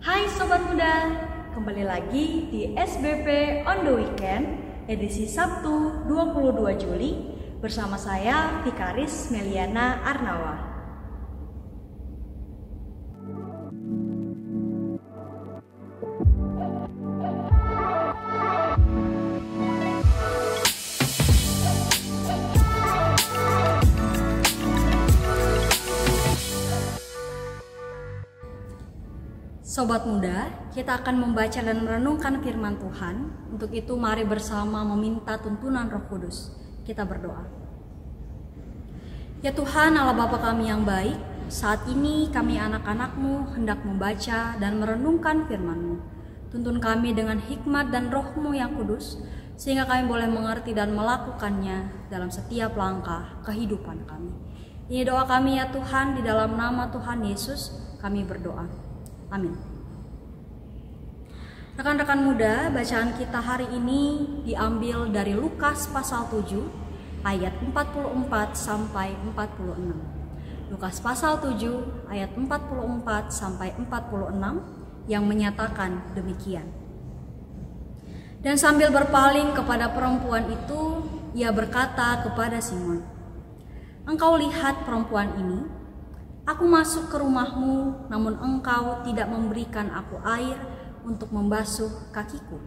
Hai Sobat Muda, kembali lagi di SBP on the Weekend edisi Sabtu 22 Juli bersama saya Vikaris Meliana Arnawa. Sobat Muda, kita akan membaca dan merenungkan firman Tuhan. Untuk itu mari bersama meminta tuntunan Roh Kudus. Kita berdoa. Ya Tuhan Allah Bapa kami yang baik, saat ini kami anak-anak-Mu hendak membaca dan merenungkan firman-Mu. Tuntun kami dengan hikmat dan Roh-Mu yang kudus, sehingga kami boleh mengerti dan melakukannya dalam setiap langkah kehidupan kami. Ini doa kami ya Tuhan, di dalam nama Tuhan Yesus kami berdoa. Amin. Rekan-rekan muda, bacaan kita hari ini diambil dari Lukas pasal 7 ayat 44 sampai 46. Lukas pasal 7 ayat 44 sampai 46 yang menyatakan demikian. Dan sambil berpaling kepada perempuan itu, ia berkata kepada Simon, "Engkau lihat perempuan ini? Aku masuk ke rumahmu, namun engkau tidak memberikan aku air untuk membasuh kakiku.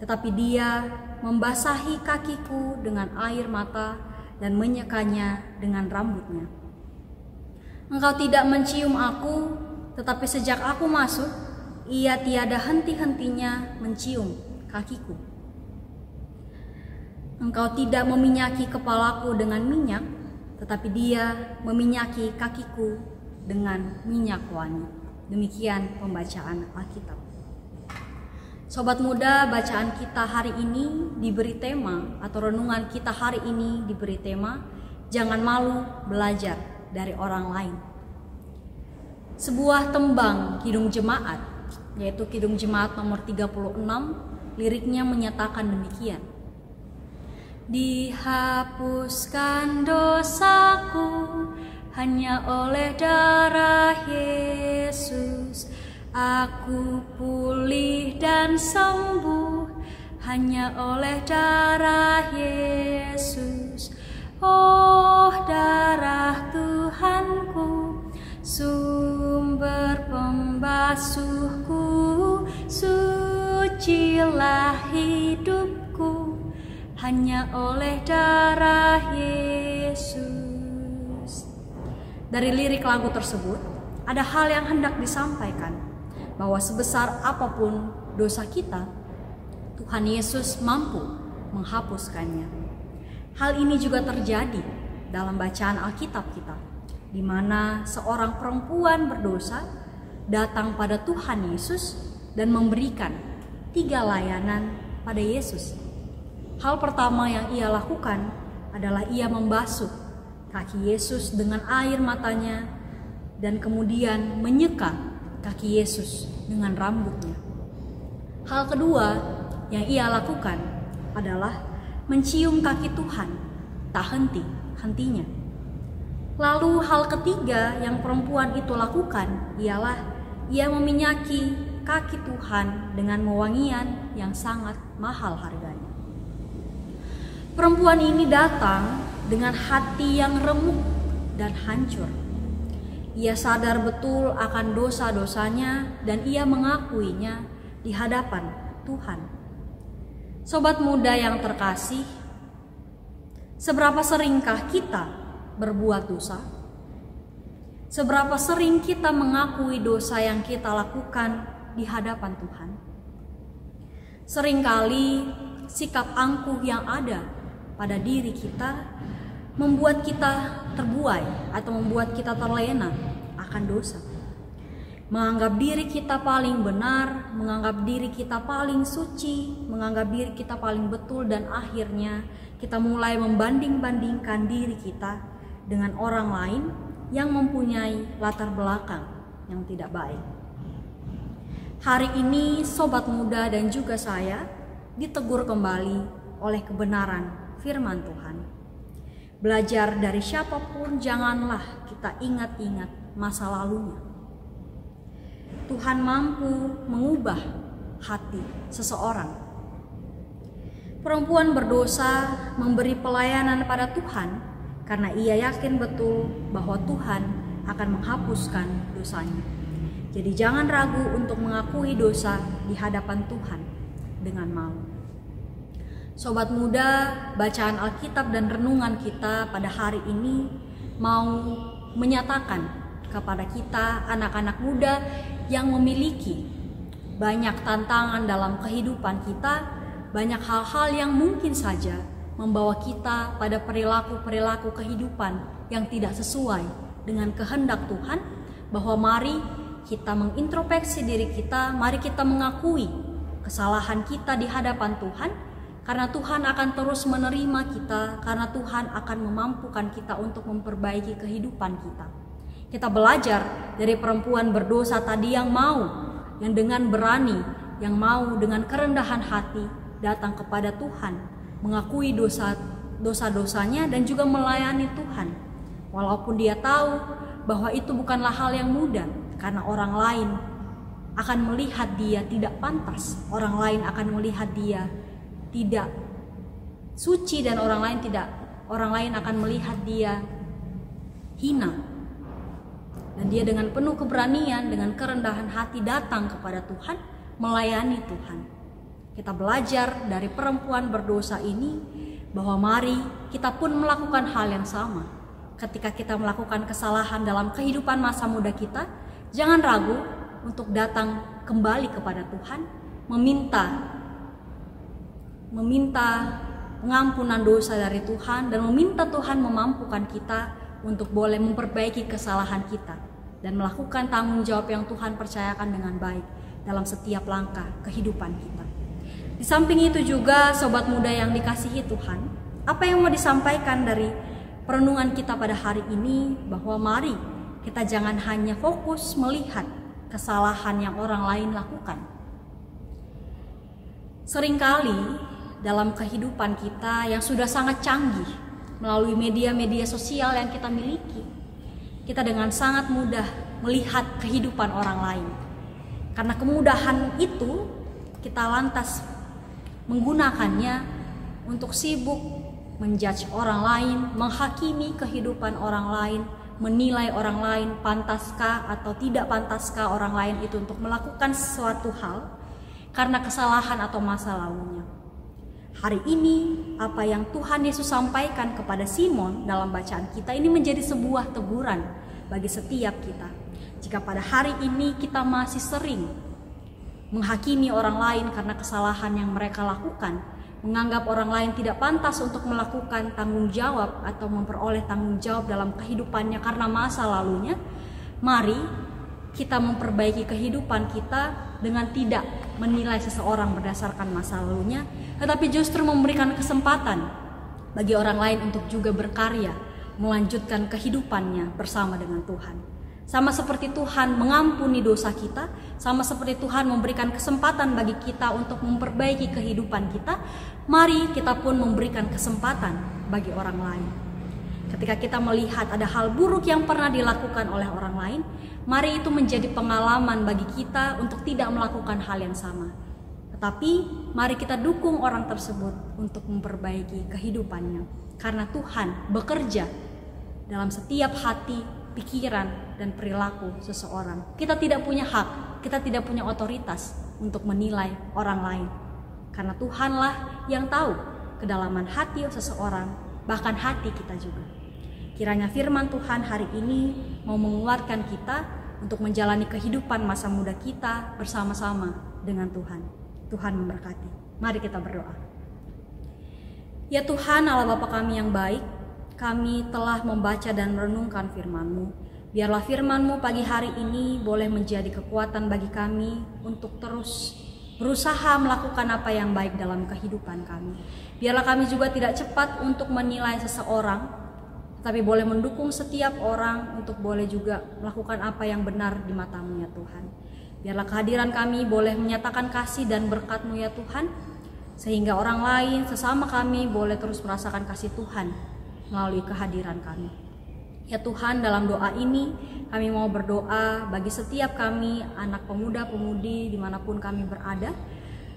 Tetapi dia membasahi kakiku dengan air mata dan menyekanya dengan rambutnya. Engkau tidak mencium aku, tetapi sejak aku masuk, ia tiada henti-hentinya mencium kakiku. Engkau tidak meminyaki kepalaku dengan minyak, tetapi dia meminyaki kakiku dengan minyak wangi." Demikian pembacaan Alkitab. Sobat muda, bacaan kita hari ini diberi tema, atau renungan kita hari ini diberi tema, jangan malu belajar dari orang lain. Sebuah tembang Kidung Jemaat, yaitu Kidung Jemaat nomor 36, liriknya menyatakan demikian. Dihapuskan dosaku hanya oleh darah Yesus. Aku pulih dan sembuh hanya oleh darah Yesus. Oh darah Tuhanku, sumber pembasuhku, sucilah hidupku hanya oleh darah Yesus. Dari lirik lagu tersebut, ada hal yang hendak disampaikan, bahwa sebesar apapun dosa kita, Tuhan Yesus mampu menghapuskannya. Hal ini juga terjadi dalam bacaan Alkitab kita, di mana seorang perempuan berdosa datang pada Tuhan Yesus dan memberikan 3 layanan pada Yesus. Hal pertama yang ia lakukan adalah ia membasuh kaki Yesus dengan air matanya dan kemudian menyeka kaki Yesus dengan rambutnya. Hal kedua yang ia lakukan adalah mencium kaki Tuhan tak henti-hentinya. Lalu hal ketiga yang perempuan itu lakukan ialah ia meminyaki kaki Tuhan dengan wewangian yang sangat mahal harganya. Perempuan ini datang dengan hati yang remuk dan hancur. Ia sadar betul akan dosa-dosanya dan ia mengakuinya di hadapan Tuhan. Sobat muda yang terkasih, seberapa seringkah kita berbuat dosa? Seberapa sering kita mengakui dosa yang kita lakukan di hadapan Tuhan? Seringkali sikap angkuh yang ada pada diri kita membuat kita terbuai atau membuat kita terlena akan dosa. Menganggap diri kita paling benar, menganggap diri kita paling suci, menganggap diri kita paling betul, dan akhirnya kita mulai membanding-bandingkan diri kita dengan orang lain yang mempunyai latar belakang yang tidak baik. Hari ini sobat muda dan juga saya ditegur kembali oleh kebenaran firman Tuhan. Belajar dari siapapun, janganlah kita ingat-ingat masa lalunya. Tuhan mampu mengubah hati seseorang. Perempuan berdosa memberi pelayanan pada Tuhan karena ia yakin betul bahwa Tuhan akan menghapuskan dosanya. Jadi jangan ragu untuk mengakui dosa di hadapan Tuhan dengan malu. Sobat muda, bacaan Alkitab dan renungan kita pada hari ini mau menyatakan kepada kita anak-anak muda yang memiliki banyak tantangan dalam kehidupan kita, banyak hal-hal yang mungkin saja membawa kita pada perilaku-perilaku kehidupan yang tidak sesuai dengan kehendak Tuhan, bahwa mari kita mengintrospeksi diri kita, mari kita mengakui kesalahan kita di hadapan Tuhan, karena Tuhan akan terus menerima kita, karena Tuhan akan memampukan kita untuk memperbaiki kehidupan kita. Kita belajar dari perempuan berdosa tadi yang dengan berani, yang mau dengan kerendahan hati datang kepada Tuhan, mengakui dosa-dosanya dan juga melayani Tuhan. Walaupun dia tahu bahwa itu bukanlah hal yang mudah, karena orang lain akan melihat dia tidak pantas, orang lain akan melihat dia tidak suci, dan orang lain akan melihat dia hina. Dan dia dengan penuh keberanian, dengan kerendahan hati datang kepada Tuhan, melayani Tuhan. Kita belajar dari perempuan berdosa ini bahwa mari kita pun melakukan hal yang sama. Ketika kita melakukan kesalahan dalam kehidupan masa muda kita, jangan ragu untuk datang kembali kepada Tuhan, meminta pengampunan dosa dari Tuhan, dan meminta Tuhan memampukan kita untuk boleh memperbaiki kesalahan kita dan melakukan tanggung jawab yang Tuhan percayakan dengan baik dalam setiap langkah kehidupan kita. Di samping itu juga, sobat muda yang dikasihi Tuhan, apa yang mau disampaikan dari perenungan kita pada hari ini, bahwa mari kita jangan hanya fokus melihat kesalahan yang orang lain lakukan. Seringkali dalam kehidupan kita yang sudah sangat canggih melalui media-media sosial yang kita miliki, kita dengan sangat mudah melihat kehidupan orang lain. Karena kemudahan itu, kita lantas menggunakannya untuk sibuk menjudge orang lain, menghakimi kehidupan orang lain, menilai orang lain pantaskah atau tidak pantaskah orang lain itu untuk melakukan sesuatu hal karena kesalahan atau masa lalunya. Hari ini, apa yang Tuhan Yesus sampaikan kepada Simon dalam bacaan kita ini menjadi sebuah teguran bagi setiap kita. Jika pada hari ini kita masih sering menghakimi orang lain karena kesalahan yang mereka lakukan, menganggap orang lain tidak pantas untuk melakukan tanggung jawab atau memperoleh tanggung jawab dalam kehidupannya karena masa lalunya, mari kita memperbaiki kehidupan kita dengan tidak menilai seseorang berdasarkan masa lalunya, tetapi justru memberikan kesempatan bagi orang lain untuk juga berkarya, melanjutkan kehidupannya bersama dengan Tuhan. Sama seperti Tuhan mengampuni dosa kita, sama seperti Tuhan memberikan kesempatan bagi kita untuk memperbaiki kehidupan kita, mari kita pun memberikan kesempatan bagi orang lain. Ketika kita melihat ada hal buruk yang pernah dilakukan oleh orang lain, mari itu menjadi pengalaman bagi kita untuk tidak melakukan hal yang sama. Tetapi mari kita dukung orang tersebut untuk memperbaiki kehidupannya. Karena Tuhan bekerja dalam setiap hati, pikiran, dan perilaku seseorang. Kita tidak punya hak, kita tidak punya otoritas untuk menilai orang lain. Karena Tuhanlah yang tahu kedalaman hati seseorang, bahkan hati kita juga. Kiranya firman Tuhan hari ini mau menguatkan kita untuk menjalani kehidupan masa muda kita bersama-sama dengan Tuhan. Tuhan memberkati. Mari kita berdoa. Ya Tuhan, Allah Bapa kami yang baik, kami telah membaca dan merenungkan firman-Mu. Biarlah firman-Mu pagi hari ini boleh menjadi kekuatan bagi kami untuk terus berusaha melakukan apa yang baik dalam kehidupan kami. Biarlah kami juga tidak cepat untuk menilai seseorang, tapi boleh mendukung setiap orang untuk boleh juga melakukan apa yang benar di mata-Mu ya Tuhan. Biarlah kehadiran kami boleh menyatakan kasih dan berkat-Mu ya Tuhan, sehingga orang lain sesama kami boleh terus merasakan kasih Tuhan melalui kehadiran kami. Ya Tuhan, dalam doa ini kami mau berdoa bagi setiap kami, anak pemuda-pemudi dimanapun kami berada,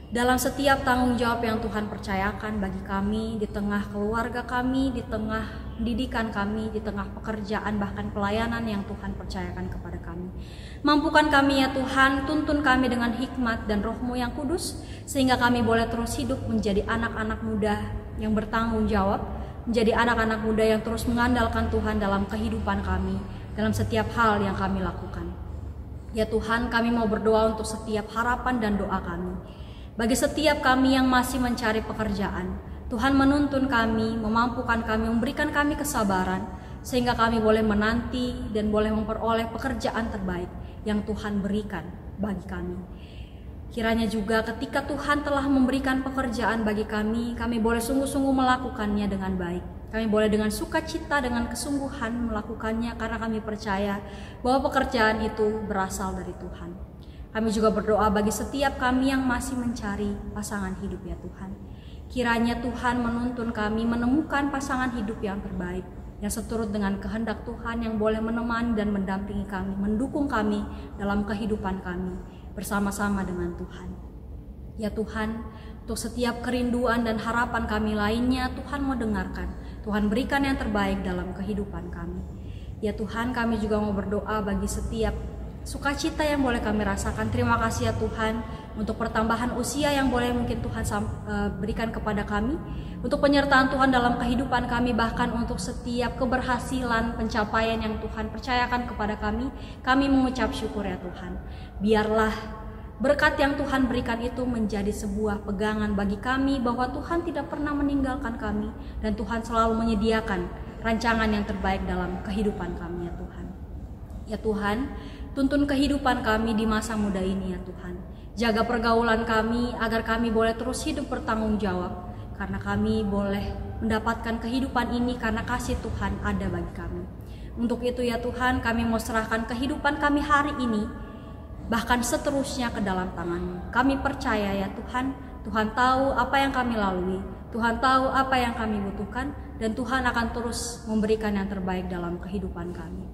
dalam setiap tanggung jawab yang Tuhan percayakan bagi kami, di tengah keluarga kami, di tengah pendidikan kami, di tengah pekerjaan bahkan pelayanan yang Tuhan percayakan kepada kami. Mampukan kami ya Tuhan, tuntun kami dengan hikmat dan Roh-Mu yang kudus, sehingga kami boleh terus hidup menjadi anak-anak muda yang bertanggung jawab, menjadi anak-anak muda yang terus mengandalkan Tuhan dalam kehidupan kami, dalam setiap hal yang kami lakukan. Ya Tuhan, kami mau berdoa untuk setiap harapan dan doa kami. Bagi setiap kami yang masih mencari pekerjaan, Tuhan menuntun kami, memampukan kami, memberikan kami kesabaran, sehingga kami boleh menanti dan boleh memperoleh pekerjaan terbaik yang Tuhan berikan bagi kami. Kiranya juga ketika Tuhan telah memberikan pekerjaan bagi kami boleh sungguh-sungguh melakukannya dengan baik. Kami boleh dengan sukacita, dengan kesungguhan melakukannya karena kami percaya bahwa pekerjaan itu berasal dari Tuhan. Kami juga berdoa bagi setiap kami yang masih mencari pasangan hidup ya Tuhan. Kiranya Tuhan menuntun kami menemukan pasangan hidup yang terbaik, yang seturut dengan kehendak Tuhan, yang boleh menemani dan mendampingi kami, mendukung kami dalam kehidupan kami bersama-sama dengan Tuhan. Ya Tuhan, untuk setiap kerinduan dan harapan kami lainnya, Tuhan mau dengarkan. Tuhan berikan yang terbaik dalam kehidupan kami. Ya Tuhan, kami juga mau berdoa bagi setiap sukacita yang boleh kami rasakan. Terima kasih ya Tuhan untuk pertambahan usia yang boleh mungkin Tuhan berikan kepada kami, untuk penyertaan Tuhan dalam kehidupan kami, bahkan untuk setiap keberhasilan pencapaian yang Tuhan percayakan kepada kami mengucap syukur ya Tuhan. Biarlah berkat yang Tuhan berikan itu menjadi sebuah pegangan bagi kami bahwa Tuhan tidak pernah meninggalkan kami dan Tuhan selalu menyediakan rancangan yang terbaik dalam kehidupan kami ya Tuhan. Ya Tuhan, tuntun kehidupan kami di masa muda ini ya Tuhan. Jaga pergaulan kami agar kami boleh terus hidup bertanggung jawab, karena kami boleh mendapatkan kehidupan ini karena kasih Tuhan ada bagi kami. Untuk itu ya Tuhan, kami mau serahkan kehidupan kami hari ini, bahkan seterusnya ke dalam tangan-Mu. Kami percaya ya Tuhan, Tuhan tahu apa yang kami lalui, Tuhan tahu apa yang kami butuhkan, dan Tuhan akan terus memberikan yang terbaik dalam kehidupan kami.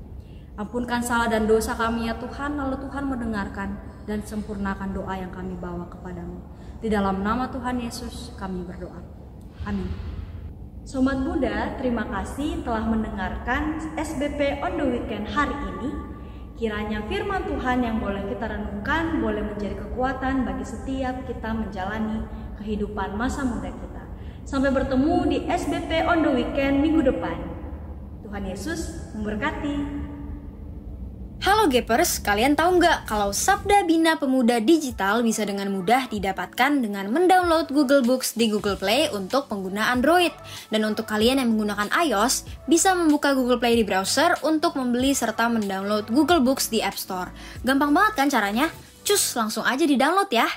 Ampunkan salah dan dosa kami ya Tuhan, lalu Tuhan mendengarkan dan sempurnakan doa yang kami bawa kepadamu. Di dalam nama Tuhan Yesus kami berdoa. Amin. Sobat Muda, terima kasih telah mendengarkan SBP on the Weekend hari ini. Kiranya firman Tuhan yang boleh kita renungkan boleh menjadi kekuatan bagi setiap kita menjalani kehidupan masa muda kita. Sampai bertemu di SBP on the Weekend minggu depan. Tuhan Yesus memberkati. Halo Gapers, kalian tahu nggak kalau Sabda Bina Pemuda Digital bisa dengan mudah didapatkan dengan mendownload Google Books di Google Play untuk pengguna Android. Dan untuk kalian yang menggunakan iOS, bisa membuka Google Play di browser untuk membeli serta mendownload Google Books di App Store. Gampang banget kan caranya? Cus, langsung aja di-download ya!